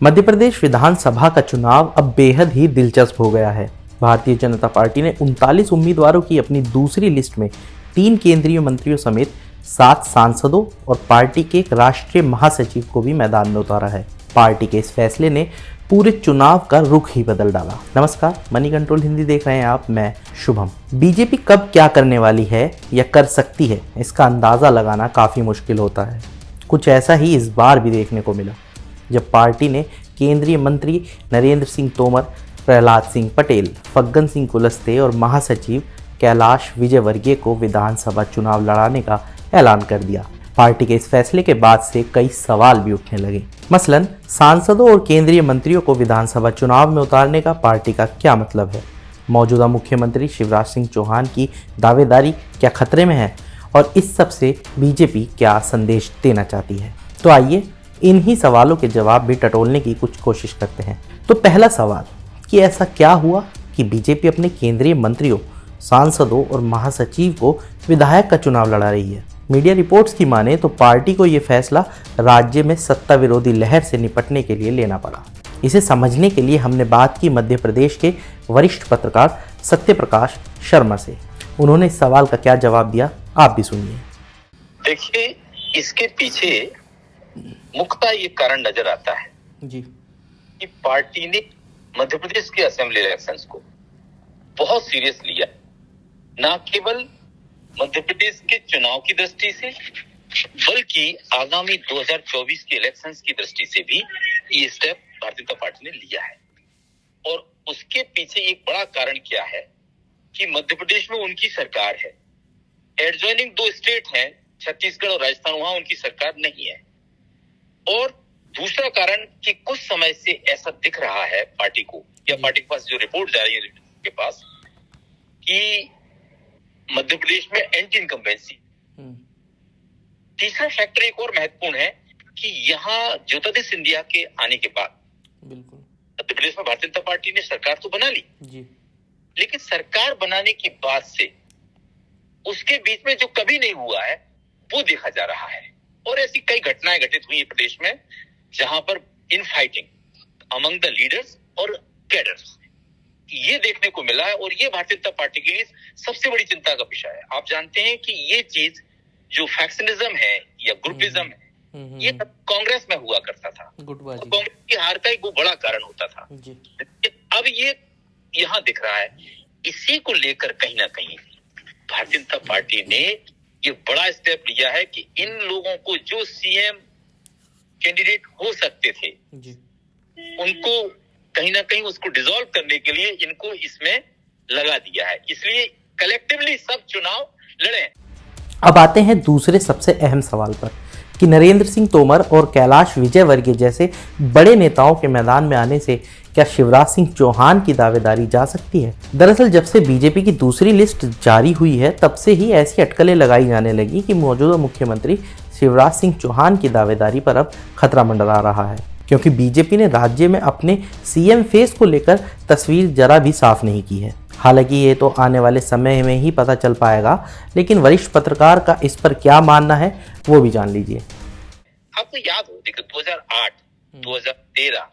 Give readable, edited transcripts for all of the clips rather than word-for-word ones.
मध्य प्रदेश विधानसभा का चुनाव अब बेहद ही दिलचस्प हो गया है। भारतीय जनता पार्टी ने 39 उम्मीदवारों की अपनी दूसरी लिस्ट में 3 केंद्रीय मंत्रियों समेत 7 सांसदों और पार्टी के एक राष्ट्रीय महासचिव को भी मैदान में उतारा है। पार्टी के इस फैसले ने पूरे चुनाव का रुख ही बदल डाला। नमस्कार, मनी कंट्रोल हिंदी देख रहे हैं आप, मैं शुभम। बीजेपी कब क्या करने वाली है या कर सकती है, इसका अंदाजा लगाना काफी मुश्किल होता है। कुछ ऐसा ही इस बार भी देखने को मिला, जब पार्टी ने केंद्रीय मंत्री नरेंद्र सिंह तोमर, प्रहलाद सिंह पटेल, फग्गन सिंह कुलस्ते और महासचिव कैलाश विजयवर्गीय को विधानसभा चुनाव लड़ाने का ऐलान कर दिया। पार्टी के इस फैसले के बाद से कई सवाल भी उठने लगे। मसलन सांसदों और केंद्रीय मंत्रियों को विधानसभा चुनाव में उतारने का पार्टी का क्या मतलब है? मौजूदा मुख्यमंत्री शिवराज सिंह चौहान की दावेदारी क्या खतरे में है? और इस सब से बीजेपी क्या संदेश देना चाहती है? तो आइए इन्हीं सवालों के जवाब भी टटोलने की कुछ कोशिश करते हैं। तो पहला सवाल कि ऐसा क्या हुआ कि बीजेपी अपने केंद्रीय मंत्रियों, सांसदों और महासचिव को विधायक का चुनाव लड़ा रही है? मीडिया रिपोर्ट्स की माने तो पार्टी को यह फैसला राज्य में सत्ता विरोधी लहर से निपटने के लिए लेना पड़ा। इसे समझने के लिए हमने बात की मध्य प्रदेश के वरिष्ठ पत्रकार सत्यप्रकाश शर्मा से। उन्होंने इस सवाल का क्या जवाब दिया, आप भी सुनिए। देखिए, इसके पीछे मुख्यतः ये कारण नजर आता है जी कि पार्टी ने मध्य प्रदेश के असेंबली इलेक्शंस को बहुत सीरियस लिया। न केवल मध्य प्रदेश के चुनाव की दृष्टि से, बल्कि आगामी 2024 के इलेक्शंस की दृष्टि से भी ये स्टेप भारतीय जनता पार्टी ने लिया है। और उसके पीछे एक बड़ा कारण क्या है कि मध्य प्रदेश में उनकी सरकार है, एडजॉइनिंग 2 स्टेट हैं, छत्तीसगढ़ और राजस्थान, वहां उनकी सरकार नहीं है। और दूसरा कारण कि कुछ समय से ऐसा दिख रहा है पार्टी को, या पार्टी के पास जो रिपोर्ट जा रही है के पास, कि मध्य प्रदेश में एंटी इनकम्बेंसी। तीसरा फैक्टर एक और महत्वपूर्ण है कि यहाँ ज्योतिरादित्य सिंधिया के आने के बाद बिल्कुल मध्य प्रदेश में भारतीय जनता पार्टी ने सरकार तो बना ली जी, लेकिन सरकार बनाने के बाद से उसके बीच में जो कभी नहीं हुआ है वो देखा जा रहा है। और ऐसी कई घटनाएं घटित हुई है प्रदेश में, जहां पर in fighting among the leaders और कैडर्स ये देखने को मिला है। और ये भारतीय जनता पार्टी के लिए सबसे बड़ी चिंता का विषय है। आप जानते हैं कि ये चीज जो फैक्शनिज्म है या ग्रुपिज्म है, ये कांग्रेस में हुआ करता था। कांग्रेस की हार का एक वो बड़ा कारण होता था जी। अब ये यहाँ दिख रहा है। इसी को लेकर कहीं ना कहीं भारतीय जनता पार्टी ने ये बड़ा स्टेप लिया है कि इन लोगों को जो सीएम कैंडिडेट हो सकते थे जी, उनको कहीं ना कहीं उसको डिसॉल्व करने के लिए इनको इसमें लगा दिया है। इसलिए कलेक्टिवली सब चुनाव लड़े। अब आते हैं दूसरे सबसे अहम सवाल पर कि नरेंद्र सिंह तोमर और कैलाश विजयवर्गीय जैसे बड़े नेताओं के मैदान में आने से क्या शिवराज सिंह चौहान की दावेदारी जा सकती है? दरअसल जब से बीजेपी की दूसरी लिस्ट जारी हुई है, तब से ही ऐसी अटकलें लगाई जाने लगी कि मौजूदा मुख्यमंत्री शिवराज सिंह चौहान की दावेदारी पर अब खतरा मंडरा रहा है, क्योंकि बीजेपी ने राज्य में अपने सीएम फेस को लेकर तस्वीर जरा भी साफ नहीं की है। हालांकि ये तो आने वाले समय में ही पता चल पाएगा, लेकिन वरिष्ठ पत्रकार का इस पर क्या मानना है वो भी जान लीजिए। आपको याद हो, देखो 2008, 2013,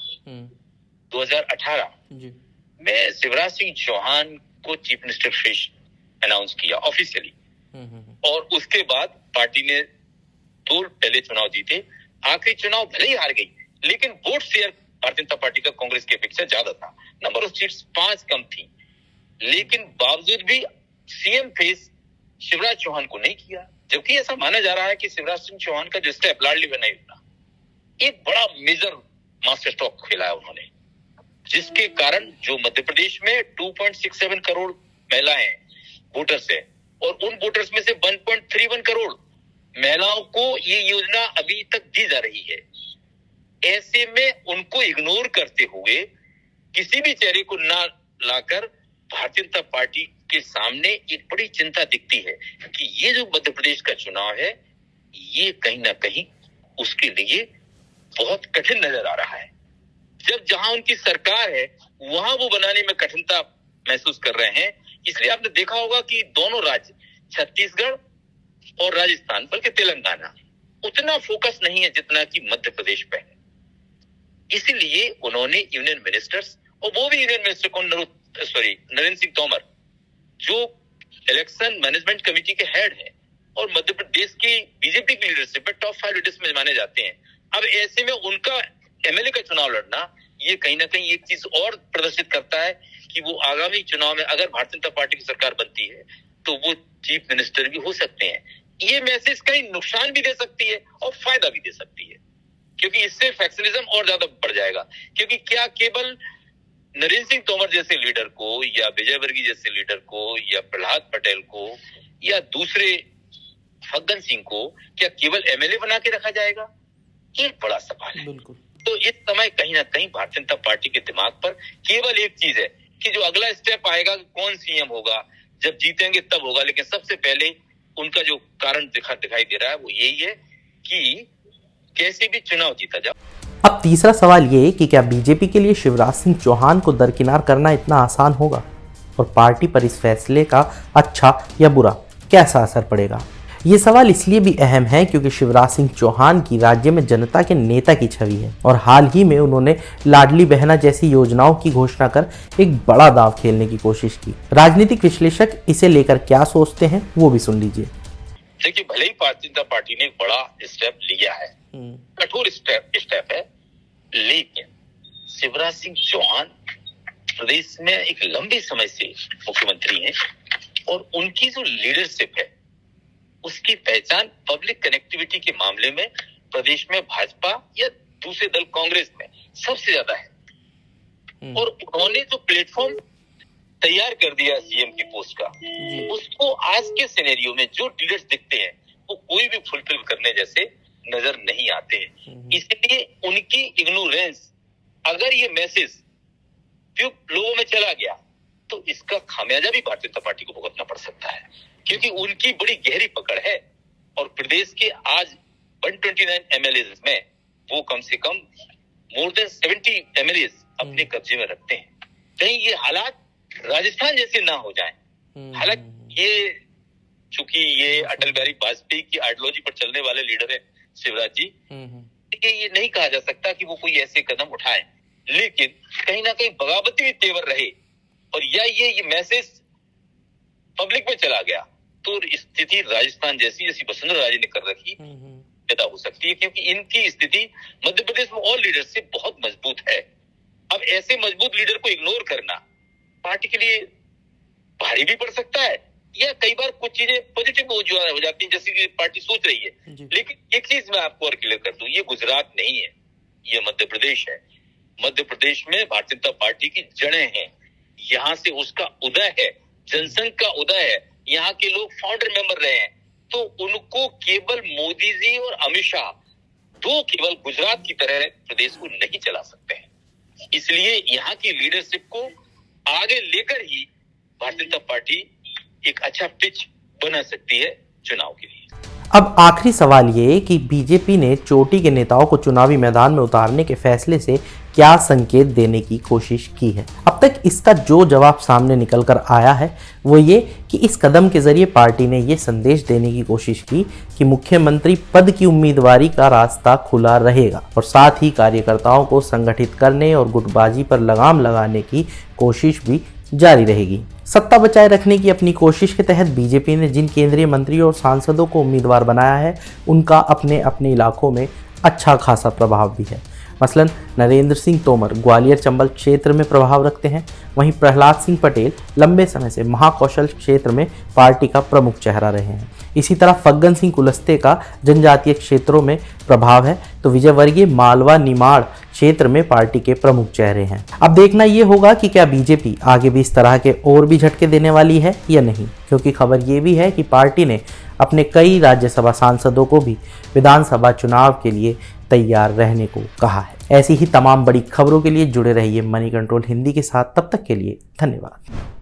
2018 में शिवराज सिंह चौहान को चीफ मिनिस्टर फिश अनाउंस किया ऑफिशियली। और उसके बाद पार्टी ने 2 पहले चुनाव जीते। आखिरी चुनाव भले ही हार गई, लेकिन vote share Bharatiya Janata party का कांग्रेस की अपेक्षा ज्यादा था। नंबर ऑफ सीट्स 5 कम थी, लेकिन बावजूद भी सीएम फेस शिवराज चौहान को नहीं किया। जबकि ऐसा माना जा रहा है कि शिवराज सिंह चौहान का जो स्टेप लाडली बना योजना, एक बड़ा मेजर मास्टर स्ट्रोक खेला है उन्होंने, जिसके कारण जो मध्य प्रदेश में 2.67 करोड़ महिलाएं वोटर्स है, और उन वोटर्स में से 1.31 करोड़ महिलाओं को ये योजना अभी तक दी जा रही है। ऐसे में उनको इग्नोर करते हुए किसी भी चेहरे को ना लाकर भारतीय जनता पार्टी के सामने एक बड़ी चिंता दिखती है कि ये जो मध्य प्रदेश का चुनाव है, ये कहीं ना कहीं उसके लिए बहुत कठिन नजर आ रहा है। जब जहां उनकी सरकार है वहां वो बनाने में कठिनता महसूस कर रहे हैं। इसलिए आपने देखा होगा कि दोनों राज्य, छत्तीसगढ़ और राजस्थान, बल्कि तेलंगाना, उतना फोकस नहीं है जितना कि मध्य प्रदेश पे है। इसलिए उन्होंने यूनियन मिनिस्टर्स, और वो भी यूनियन मिनिस्टर कौन, नरेंद्र सिंह तोमर, जो इलेक्शन मैनेजमेंट कमेटी के हेड है और मध्य प्रदेश की बीजेपी की लीडरशिप में टॉप 5 लीडर्स में माने जाते हैं। अब ऐसे में उनका एमएलए का चुनाव लड़ना, ये कहीं ना कहीं एक चीज और प्रदर्शित करता है कि वो आगामी चुनाव में अगर भारतीय जनता पार्टी की सरकार बनती है तो वो चीफ मिनिस्टर भी हो सकते हैं। ये मैसेज कहीं नुकसान भी दे सकती है और फायदा भी दे सकती है, क्योंकि इससे फैक्शनिज्म और ज्यादा बढ़ जाएगा। क्योंकि क्या केवल नरेंद्र सिंह तोमर जैसे लीडर को या विजयवर्गीय जैसे लीडर को या प्रहलाद पटेल को या दूसरे फग्गन सिंह को क्या केवल एमएलए बना के रखा जाएगा? ये बड़ा सवाल है। बिल्कुल। तो इस समय कहीं ना कहीं भारतीय जनता पार्टी के दिमाग पर केवल एक चीज है कि जो अगला स्टेप आएगा, कौन सीएम होगा, जब जीतेंगे तब होगा। लेकिन सबसे पहले उनका जो कारण दिखाई दे रहा है वो यही है कि कैसे भी चुनाव जीता जाए। अब तीसरा सवाल ये कि क्या बीजेपी के लिए शिवराज सिंह चौहान को दरकिनार करना इतना आसान होगा और पार्टी पर इस फैसले का अच्छा या बुरा कैसा असर पड़ेगा? ये सवाल इसलिए भी अहम है क्योंकि शिवराज सिंह चौहान की राज्य में जनता के नेता की छवि है और हाल ही में उन्होंने लाडली बहना जैसी योजनाओं की घोषणा कर एक बड़ा दांव खेलने की कोशिश की। राजनीतिक विश्लेषक इसे लेकर क्या सोचते हैं वो भी सुन लीजिए। देखिए, भले ही भारतीय जनता पार्टी ने एक बड़ा स्टेप लिया है, कठोर स्टेप है, लेकिन शिवराज सिंह चौहान प्रदेश में एक लंबे समय से मुख्यमंत्री हैं और उनकी जो लीडरशिप है उसकी पहचान पब्लिक कनेक्टिविटी के मामले में प्रदेश में भाजपा या दूसरे दल कांग्रेस में सबसे ज्यादा है। और उन्होंने जो प्लेटफॉर्म तैयार कर दिया सीएम की पोस्ट का, उसको आज के सिनेरियो में जो लीडर्स दिखते हैं वो कोई भी फुलफिल करने जैसे नजर नहीं आते हैं। इसलिए उनकी इग्नोरेंस, अगर ये मैसेज लोगों में चला गया तो इसका खामियाजा भी भारतीय जनता पार्टी को भुगतना पड़ सकता है, क्योंकि उनकी बड़ी गहरी पकड़ है और प्रदेश के आज 129 एमएलए में वो कम से कम मोर देन 70 एमएलए अपने कब्जे में रखते हैं। कहीं ये हालात राजस्थान जैसे ना हो जाएं। हालांकि ये चूंकि ये अटल बिहारी वाजपेयी की आइडियोलॉजी पर चलने वाले लीडर है शिवराज जी, ये नहीं कहा जा सकता कि वो कोई ऐसे कदम उठाए, लेकिन कहीं ना कहीं बगावती भी तेवर रहे और या ये मैसेज पब्लिक में चला गया तो स्थिति राजस्थान जैसी वसुंधरा राजे ने कर रखी पैदा हो सकती है, क्योंकि इनकी स्थिति मध्य प्रदेश में और लीडर से बहुत मजबूत है। अब ऐसे मजबूत लीडर को इग्नोर करना पार्टी के लिए भारी भी पड़ सकता है या कई बार कुछ चीजें पॉजिटिव हो जाती हैं जैसे कि पार्टी सोच रही है। लेकिन एक चीज मैं आपको और क्लियर कर दूं, ये गुजरात नहीं है, ये मध्य प्रदेश है। मध्य प्रदेश में भारतीय जनता पार्टी की जड़ें हैं, यहाँ से उसका उदय है, जनसंघ का उदय है, यहाँ के लोग फाउंडर मेंबर रहे हैं। तो उनको केवल मोदी जी और अमित शाह दो केवल गुजरात की तरह प्रदेश को नहीं चला सकते हैं। इसलिए यहाँ की लीडरशिप को आगे लेकर ही भारतीय जनता पार्टी एक अच्छा पिच बना सकती है चुनाव के लिए। अब आखिरी सवाल ये कि बीजेपी ने चोटी के नेताओं को चुनावी मैदान में उतारने के फैसले से क्या संकेत देने की कोशिश की है? अब तक इसका जो जवाब सामने निकल कर आया है वो ये कि इस कदम के जरिए पार्टी ने ये संदेश देने की कोशिश की कि मुख्यमंत्री पद की उम्मीदवारी का रास्ता खुला रहेगा और साथ ही कार्यकर्ताओं को संगठित करने और गुटबाजी पर लगाम लगाने की कोशिश भी जारी रहेगी। सत्ता बचाए रखने की अपनी कोशिश के तहत बीजेपी ने जिन केंद्रीय मंत्रियों और सांसदों को उम्मीदवार बनाया है उनका अपने अपने इलाकों में अच्छा खासा प्रभाव भी है। मसलन नरेंद्र सिंह तोमर ग्वालियर चंबल क्षेत्र में प्रभाव रखते हैं, वहीं प्रहलाद सिंह पटेल लंबे समय से महाकौशल क्षेत्र में पार्टी का प्रमुख चेहरा रहे हैं। इसी तरह फग्गन सिंह कुलस्ते का जनजातीय क्षेत्रों में प्रभाव है, तो विजयवर्गीय मालवा निमाड़ क्षेत्र में पार्टी के प्रमुख चेहरे हैं। अब देखना ये होगा कि क्या बीजेपी आगे भी इस तरह के और भी झटके देने वाली है या नहीं, क्योंकि खबर ये भी है कि पार्टी ने अपने कई राज्यसभा सांसदों को भी विधानसभा चुनाव के लिए तैयार रहने को कहा है। ऐसी ही तमाम बड़ी खबरों के लिए जुड़े रहिए मनी कंट्रोल हिंदी के साथ। तब तक के लिए धन्यवाद।